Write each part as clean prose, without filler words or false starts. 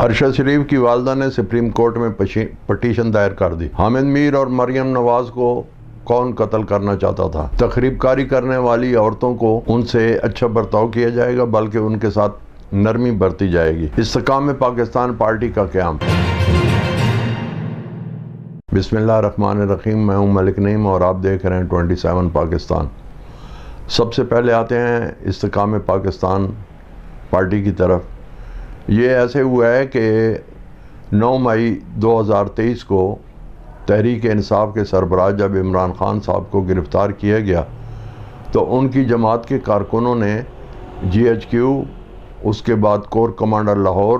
ارشد شریف کی والدہ نے سپریم کورٹ میں پٹیشن دائر کر دی۔ حامد میر اور مریم نواز کو کون قتل کرنا چاہتا تھا؟ تخریب کاری کرنے والی عورتوں کو ان سے اچھا برتاؤ کیا جائے گا بلکہ ان کے ساتھ نرمی برتی جائے گی۔ استحکام پاکستان پارٹی کا قیام۔ بسم اللہ الرحمن الرحیم۔ میں ہوں ملک نعیم اور آپ دیکھ رہے ہیں 27 پاکستان۔ سب سے پہلے آتے ہیں استحکام پاکستان پارٹی کی طرف۔ یہ ایسے ہوا ہے کہ 9 مئی 2023 کو تحریک انصاف کے سربراہ جب عمران خان صاحب کو گرفتار کیا گیا تو ان کی جماعت کے کارکنوں نے GHQ، اس کے بعد کور کمانڈر لاہور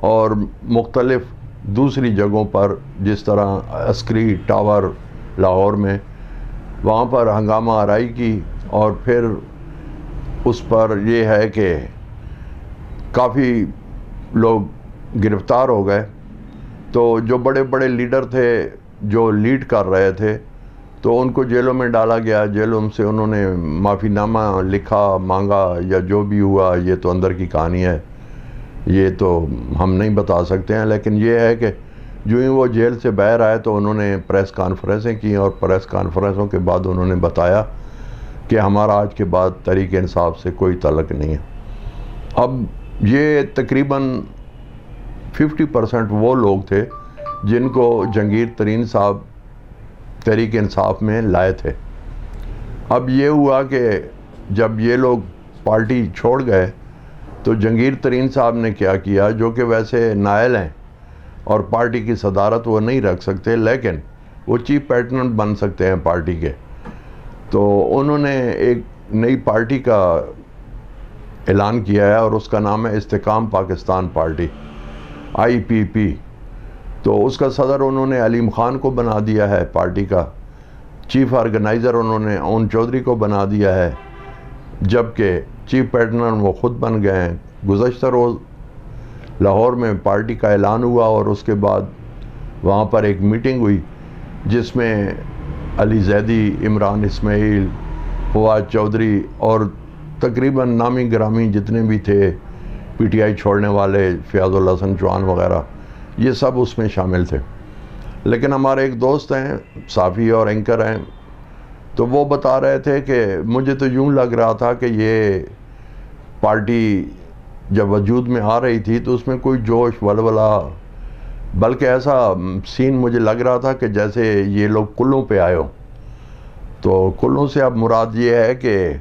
اور مختلف دوسری جگہوں پر، جس طرح عسکری ٹاور لاہور میں، وہاں پر ہنگامہ آرائی کی اور پھر اس پر یہ ہے کہ کافی لوگ گرفتار ہو گئے۔ تو جو بڑے بڑے لیڈر تھے جو لیڈ کر رہے تھے تو ان کو جیلوں میں ڈالا گیا۔ جیلوں سے انہوں نے معافی نامہ لکھا، مانگا، یا جو بھی ہوا یہ تو اندر کی کہانی ہے، یہ تو ہم نہیں بتا سکتے ہیں۔ لیکن یہ ہے کہ جو ہی وہ جیل سے باہر آئے تو انہوں نے پریس کانفرنسیں کی اور پریس کانفرنسوں کے بعد انہوں نے بتایا کہ ہمارا آج کے بعد تحریک انصاف سے کوئی تعلق نہیں ہے۔ اب یہ تقریباً 50% وہ لوگ تھے جن کو جہانگیر ترین صاحب تحریک انصاف میں لائے تھے۔ اب یہ ہوا کہ جب یہ لوگ پارٹی چھوڑ گئے تو جہانگیر ترین صاحب نے کیا کیا، جو کہ ویسے نائل ہیں اور پارٹی کی صدارت وہ نہیں رکھ سکتے لیکن وہ چیف پیٹرن بن سکتے ہیں پارٹی کے، تو انہوں نے ایک نئی پارٹی کا اعلان کیا ہے اور اس کا نام ہے استحکام پاکستان پارٹی، IPP۔ تو اس کا صدر انہوں نے علیم خان کو بنا دیا ہے، پارٹی کا چیف آرگنائزر انہوں نے اون چودھری کو بنا دیا ہے، جبکہ چیف پیٹرن وہ خود بن گئے ہیں۔ گزشتہ روز لاہور میں پارٹی کا اعلان ہوا اور اس کے بعد وہاں پر ایک میٹنگ ہوئی جس میں علی زیدی، عمران اسماعیل، فواد چودھری اور تقریباً نامی گرامی جتنے بھی تھے، PTI چھوڑنے والے، فیاض الحسن چوہان وغیرہ، یہ سب اس میں شامل تھے۔ لیکن ہمارے ایک دوست ہیں، صحافی اور اینکر ہیں، تو وہ بتا رہے تھے کہ مجھے تو یوں لگ رہا تھا کہ یہ پارٹی جب وجود میں آ رہی تھی تو اس میں کوئی جوش ولولہ، بلکہ ایسا سین مجھے لگ رہا تھا کہ جیسے یہ لوگ کلوں پہ آئے ہوں۔ تو کلوں سے اب مراد یہ ہے کہ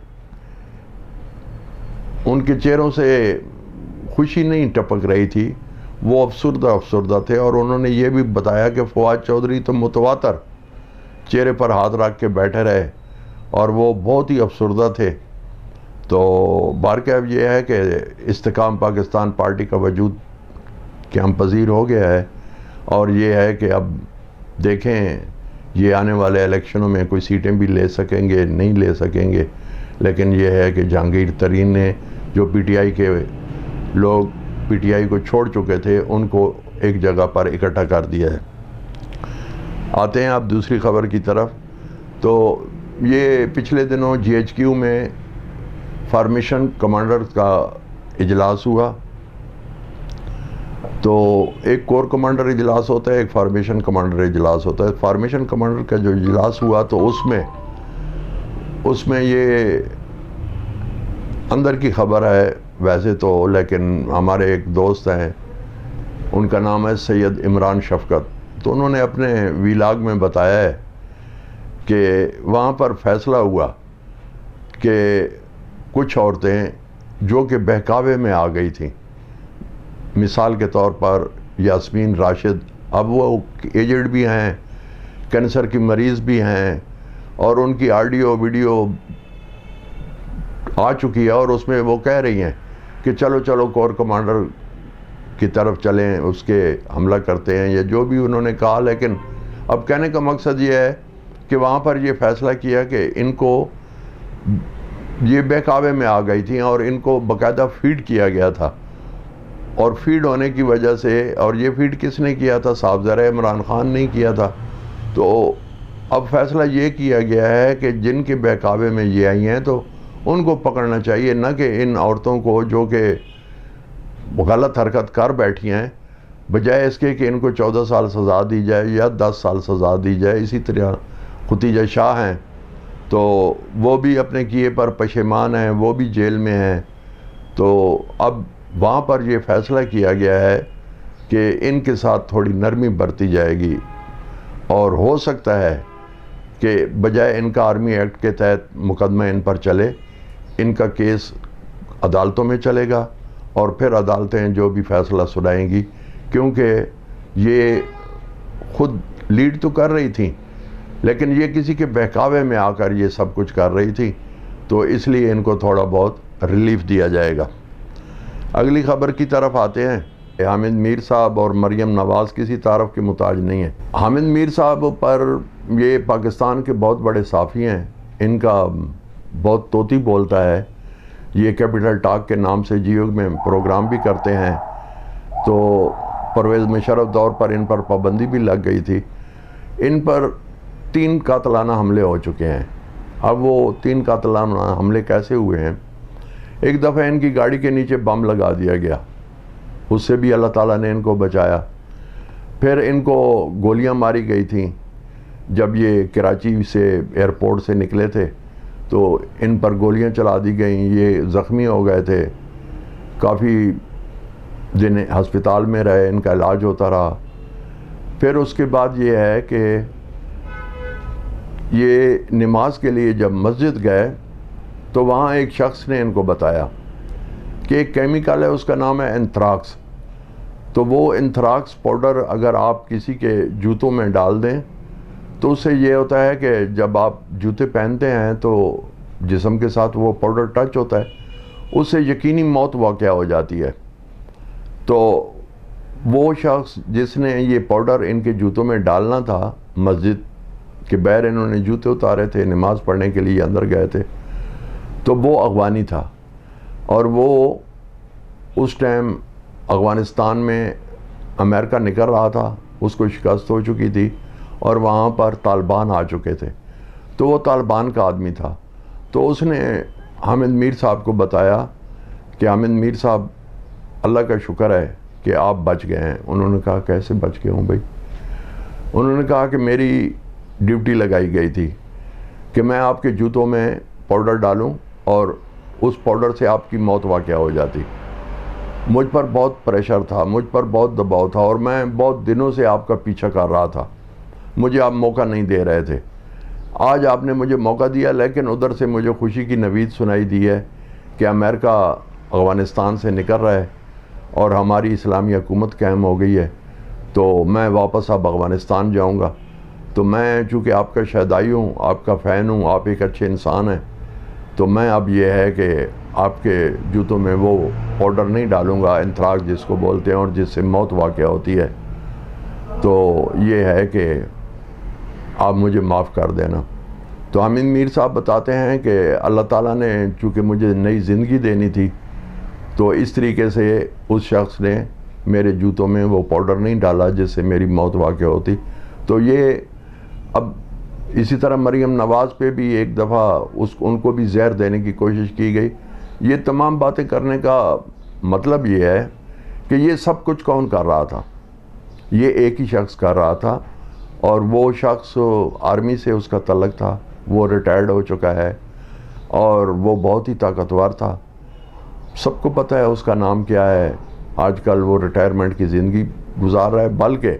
ان کے چہروں سے خوشی نہیں ٹپک رہی تھی، وہ افسردہ تھے، اور انہوں نے یہ بھی بتایا کہ فواد چودھری تو متواتر چہرے پر ہاتھ رکھ کے بیٹھے رہے اور وہ بہت ہی افسردہ تھے۔ تو بارکیف یہ ہے کہ استحکام پاکستان پارٹی کا وجود قیام پذیر ہو گیا ہے، اور یہ ہے کہ اب دیکھیں یہ آنے والے الیکشنوں میں کوئی سیٹیں بھی لے سکیں گے، نہیں لے سکیں گے، لیکن یہ ہے کہ جہانگیر ترین نے جو PTI کے لوگ PTI کو چھوڑ چکے تھے ان کو ایک جگہ پر اکٹھا کر دیا ہے۔ آتے ہیں اب دوسری خبر کی طرف۔ تو یہ پچھلے دنوں GHQ میں فارمیشن کمانڈر کا اجلاس ہوا۔ تو ایک کور کمانڈر اجلاس ہوتا ہے، ایک فارمیشن کمانڈر اجلاس ہوتا ہے۔ فارمیشن کمانڈر کا جو اجلاس ہوا تو اس میں یہ اندر کی خبر ہے ویسے تو، لیکن ہمارے ایک دوست ہیں، ان کا نام ہے سید عمران شفقت، تو انہوں نے اپنے ویلاگ میں بتایا ہے کہ وہاں پر فیصلہ ہوا کہ کچھ عورتیں جو کہ بہکاوے میں آ گئی تھیں، مثال کے طور پر یاسمین راشد، اب وہ ایجڈ بھی ہیں، کینسر کی مریض بھی ہیں، اور ان کی آڈیو ویڈیو آ چکی ہے اور اس میں وہ کہہ رہی ہیں کہ چلو کور کمانڈر کی طرف چلیں، اس کے حملہ کرتے ہیں، یا جو بھی انہوں نے کہا۔ لیکن اب کہنے کا مقصد یہ ہے کہ وہاں پر یہ فیصلہ کیا کہ ان کو یہ بہکاوے میں آ گئی تھیں اور ان کو باقاعدہ فیڈ کیا گیا تھا، اور فیڈ ہونے کی وجہ سے، اور یہ فیڈ کس نے کیا تھا؟ صاحب ذرا عمران خان نہیں کیا تھا۔ تو اب فیصلہ یہ کیا گیا ہے کہ جن کے بہکاوے میں یہ آئی ہیں تو ان کو پکڑنا چاہیے، نہ کہ ان عورتوں کو جو کہ غلط حرکت کر بیٹھی ہیں، بجائے اس کے کہ ان کو 14 سال سزا دی جائے یا 10 سال سزا دی جائے. اسی طرح ختیجہ شاہ ہیں تو وہ بھی اپنے کیے پر پشیمان ہیں، وہ بھی جیل میں ہیں. تو اب وہاں پر یہ فیصلہ کیا گیا ہے کہ ان کے ساتھ تھوڑی نرمی برتی جائے گی، اور ہو سکتا ہے کہ بجائے ان کا آرمی ایکٹ کے تحت مقدمہ ان پر چلے، ان کا کیس عدالتوں میں چلے گا اور پھر عدالتیں جو بھی فیصلہ سنائیں گی، کیونکہ یہ خود لیڈ تو کر رہی تھیں لیکن یہ کسی کے بہکاوے میں آ کر یہ سب کچھ کر رہی تھی، تو اس لیے ان کو تھوڑا بہت ریلیف دیا جائے گا. اگلی خبر کی طرف آتے ہیں. حامد میر صاحب اور مریم نواز کسی تعارف کے محتاج نہیں ہیں. حامد میر صاحب پر یہ پاکستان کے بہت بڑے صحافی ہیں، ان کا بہت طوطی بولتا ہے. یہ کیپٹل ٹاک کے نام سے جیو میں پروگرام بھی کرتے ہیں. تو پرویز مشرف دور پر ان پر پابندی بھی لگ گئی تھی. ان پر 3 قاتلانہ حملے ہو چکے ہیں. اب وہ 3 قاتلانہ حملے کیسے ہوئے ہیں؟ ایک دفعہ ان کی گاڑی کے نیچے بم لگا دیا گیا، اس سے بھی اللہ تعالیٰ نے ان کو بچایا. پھر ان کو گولیاں ماری گئی تھیں جب یہ کراچی سے ایئرپورٹ سے نکلے تھے، تو ان پر گولیاں چلا دی گئیں. یہ زخمی ہو گئے تھے، کافی دن ہسپتال میں رہے، ان کا علاج ہوتا رہا. پھر اس کے بعد یہ ہے کہ یہ نماز کے لیے جب مسجد گئے تو وہاں ایک شخص نے ان کو بتایا کہ ایک کیمیکل ہے، اس کا نام ہے اینتھراکس. تو وہ اینتھراکس پاؤڈر اگر آپ کسی کے جوتوں میں ڈال دیں تو اس سے یہ ہوتا ہے کہ جب آپ جوتے پہنتے ہیں تو جسم کے ساتھ وہ پاؤڈر ٹچ ہوتا ہے، اس سے یقینی موت واقع ہو جاتی ہے. تو وہ شخص جس نے یہ پاؤڈر ان کے جوتوں میں ڈالنا تھا، مسجد کے باہر انہوں نے جوتے اتارے تھے، نماز پڑھنے کے لیے اندر گئے تھے، تو وہ افغانی تھا. اور وہ اس ٹائم افغانستان میں امریکہ نکل رہا تھا، اس کو شکست ہو چکی تھی اور وہاں پر طالبان آ چکے تھے. تو وہ طالبان کا آدمی تھا. تو اس نے حامد میر صاحب کو بتایا کہ حامد میر صاحب اللہ کا شکر ہے کہ آپ بچ گئے ہیں. انہوں نے کہا کیسے بچ گئے ہوں بھائی؟ انہوں نے کہا کہ میری ڈیوٹی لگائی گئی تھی کہ میں آپ کے جوتوں میں پاؤڈر ڈالوں اور اس پاؤڈر سے آپ کی موت واقع ہو جاتی. مجھ پر بہت پریشر تھا، مجھ پر بہت دباؤ تھا، اور میں بہت دنوں سے آپ کا پیچھا کر رہا تھا. مجھے آپ موقع نہیں دے رہے تھے. آج آپ نے مجھے موقع دیا، لیکن ادھر سے مجھے خوشی کی نوید سنائی دی ہے کہ امریکہ افغانستان سے نکل رہا ہے اور ہماری اسلامی حکومت قائم ہو گئی ہے، تو میں واپس اب افغانستان جاؤں گا. تو میں چونکہ آپ کا شہدائی ہوں، آپ کا فین ہوں، آپ ایک اچھے انسان ہیں، تو میں اب یہ ہے کہ آپ کے جوتوں میں وہ پاؤڈر نہیں ڈالوں گا، اینتھراکس جس کو بولتے ہیں اور جس سے موت واقع ہوتی ہے. تو یہ ہے کہ آپ مجھے معاف کر دینا. تو حامد میر صاحب بتاتے ہیں کہ اللہ تعالیٰ نے چونکہ مجھے نئی زندگی دینی تھی، تو اس طریقے سے اس شخص نے میرے جوتوں میں وہ پاؤڈر نہیں ڈالا جس سے میری موت واقع ہوتی. تو یہ اب اسی طرح مریم نواز پہ بھی ایک دفعہ ان کو بھی زہر دینے کی کوشش کی گئی. یہ تمام باتیں کرنے کا مطلب یہ ہے کہ یہ سب کچھ کون کر رہا تھا؟ یہ ایک ہی شخص کر رہا تھا، اور وہ شخص آرمی سے اس کا تعلق تھا. وہ ریٹائرڈ ہو چکا ہے اور وہ بہت ہی طاقتور تھا. سب کو پتہ ہے اس کا نام کیا ہے. آج کل وہ ریٹائرمنٹ کی زندگی گزار رہا ہے، بلکہ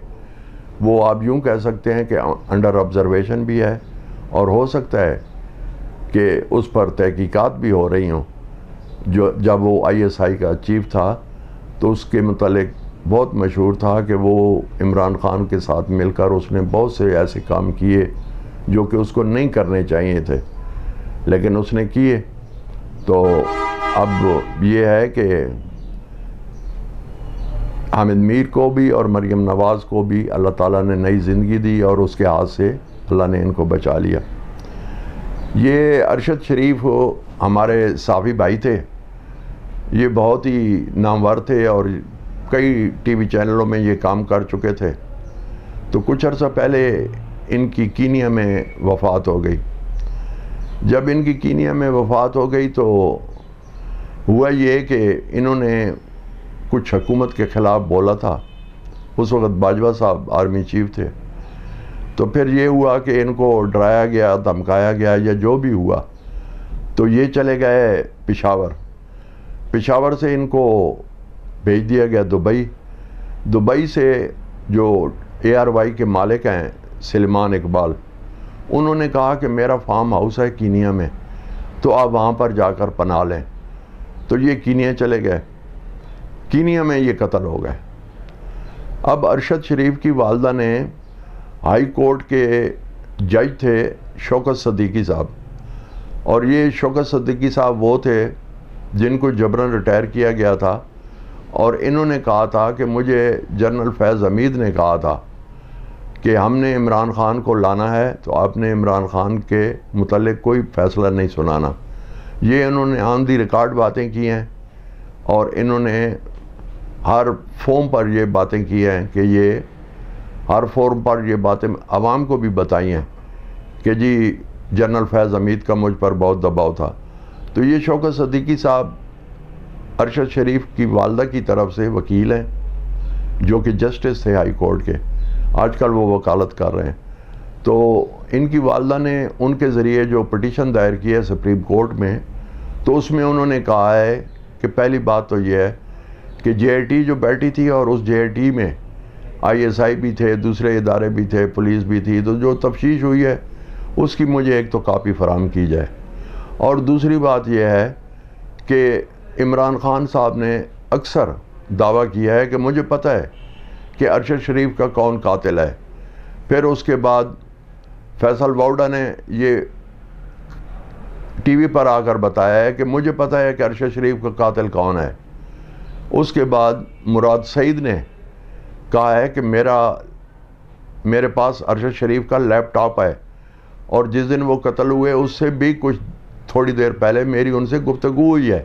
وہ آپ یوں کہہ سکتے ہیں کہ انڈر آبزرویشن بھی ہے، اور ہو سکتا ہے کہ اس پر تحقیقات بھی ہو رہی ہوں. جب وہ ISI کا چیف تھا تو اس کے متعلق بہت مشہور تھا کہ وہ عمران خان کے ساتھ مل کر اس نے بہت سے ایسے کام کیے جو کہ اس کو نہیں کرنے چاہیے تھے، لیکن اس نے کیے. تو اب یہ ہے کہ حامد میر کو بھی اور مریم نواز کو بھی اللہ تعالیٰ نے نئی زندگی دی، اور اس کے ہاتھ سے اللہ نے ان کو بچا لیا. یہ ارشد شریف ہمارے صحافی بھائی تھے، یہ بہت ہی نامور تھے اور کئی ٹی وی چینلوں میں یہ کام کر چکے تھے. تو کچھ عرصہ پہلے ان کی کینیا میں وفات ہو گئی. جب ان کی کینیا میں وفات ہو گئی تو ہوا یہ کہ انہوں نے کچھ حکومت کے خلاف بولا تھا. اس وقت باجوہ صاحب آرمی چیف تھے. تو پھر یہ ہوا کہ ان کو ڈرایا گیا، دھمکایا گیا یا جو بھی ہوا، تو یہ چلے گئے پشاور. پشاور سے ان کو بھیج دیا گیا دبئی. دبئی سے جو ARY کے مالک ہیں سلیمان اقبال، انہوں نے کہا کہ میرا فارم ہاؤس ہے کینیا میں، تو آپ وہاں پر جا کر پناہ لیں. تو یہ کینیا چلے گئے. کینیا میں یہ قتل ہو گئے. اب ارشد شریف کی والدہ نے، ہائی کورٹ کے جج تھے شوکت صدیقی صاحب، اور یہ شوکت صدیقی صاحب وہ تھے جن کو جبراً ریٹائر کیا گیا تھا، اور انہوں نے کہا تھا کہ مجھے جنرل فیض حمید نے کہا تھا کہ ہم نے عمران خان کو لانا ہے تو آپ نے عمران خان کے متعلق کوئی فیصلہ نہیں سنانا. یہ انہوں نے آن دی ریکارڈ باتیں کی ہیں، اور انہوں نے ہر فورم پر یہ باتیں کی ہیں کہ ہر فورم پر یہ باتیں عوام کو بھی بتائی ہیں کہ جی جنرل فیض حمید کا مجھ پر بہت دباؤ تھا. تو یہ شوکت صدیقی صاحب ارشد شریف کی والدہ کی طرف سے وکیل ہیں، جو کہ جسٹس تھے ہائی کورٹ کے. آج کل وہ وکالت کر رہے ہیں. تو ان کی والدہ نے ان کے ذریعے جو پٹیشن دائر کی ہے سپریم کورٹ میں، تو اس میں انہوں نے کہا ہے کہ پہلی بات تو یہ ہے کہ JIT جو بیٹھی تھی، اور اس JIT میں ISI بھی تھے، دوسرے ادارے بھی تھے، پولیس بھی تھی، تو جو تفتیش ہوئی ہے اس کی مجھے ایک تو کاپی فراہم کی جائے. اور دوسری بات یہ ہے کہ عمران خان صاحب نے اکثر دعویٰ کیا ہے کہ مجھے پتہ ہے کہ ارشد شریف کا کون قاتل ہے. پھر اس کے بعد فیصل ووڈا نے یہ ٹی وی پر آ کر بتایا ہے کہ مجھے پتہ ہے کہ ارشد شریف کا قاتل کون ہے. اس کے بعد مراد سعید نے کہا ہے کہ میرے پاس ارشد شریف کا لیپ ٹاپ ہے، اور جس دن وہ قتل ہوئے اس سے بھی کچھ تھوڑی دیر پہلے میری ان سے گفتگو ہوئی ہے.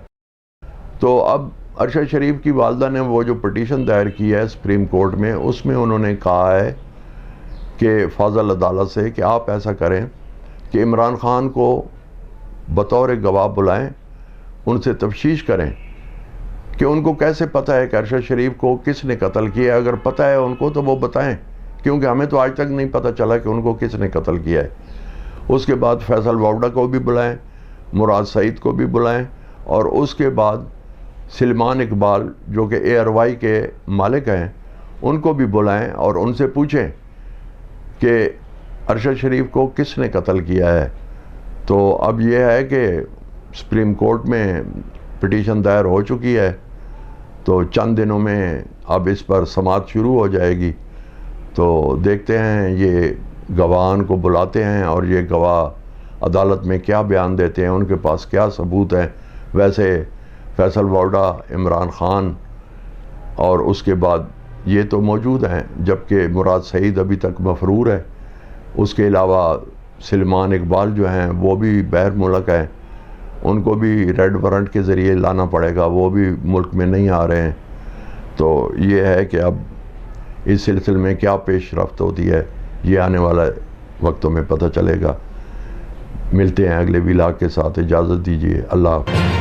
تو اب ارشد شریف کی والدہ نے وہ جو پٹیشن دائر کی ہے سپریم کورٹ میں، اس میں انہوں نے کہا ہے کہ فاضل عدالت سے کہ آپ ایسا کریں کہ عمران خان کو بطور گواہ بلائیں، ان سے تفتیش کریں کہ ان کو کیسے پتہ ہے کہ ارشد شریف کو کس نے قتل کیا. اگر پتہ ہے ان کو تو وہ بتائیں، کیونکہ ہمیں تو آج تک نہیں پتہ چلا کہ ان کو کس نے قتل کیا ہے. اس کے بعد فیصل ووڈا کو بھی بلائیں، مراد سعید کو بھی بلائیں، اور اس کے بعد سلیمان اقبال جو کہ ARY کے مالک ہیں ان کو بھی بلائیں، اور ان سے پوچھیں کہ ارشد شریف کو کس نے قتل کیا ہے. تو اب یہ ہے کہ سپریم کورٹ میں پٹیشن دائر ہو چکی ہے، تو چند دنوں میں اب اس پر سماعت شروع ہو جائے گی. تو دیکھتے ہیں یہ گواہان کو بلاتے ہیں، اور یہ گواہ عدالت میں کیا بیان دیتے ہیں، ان کے پاس کیا ثبوت ہیں. ویسے فیصل ووڈا، عمران خان اور اس کے بعد یہ تو موجود ہیں، جبکہ مراد سعید ابھی تک مفرور ہے. اس کے علاوہ سلیمان اقبال جو ہیں وہ بھی بہر ملک ہیں، ان کو بھی ریڈ وارنٹ کے ذریعے لانا پڑے گا، وہ بھی ملک میں نہیں آ رہے ہیں. تو یہ ہے کہ اب اس سلسلے میں کیا پیش رفت ہوتی ہے یہ آنے والا وقتوں میں پتہ چلے گا. ملتے ہیں اگلے ولاگ کے ساتھ. اجازت دیجیے. اللہ حافظ.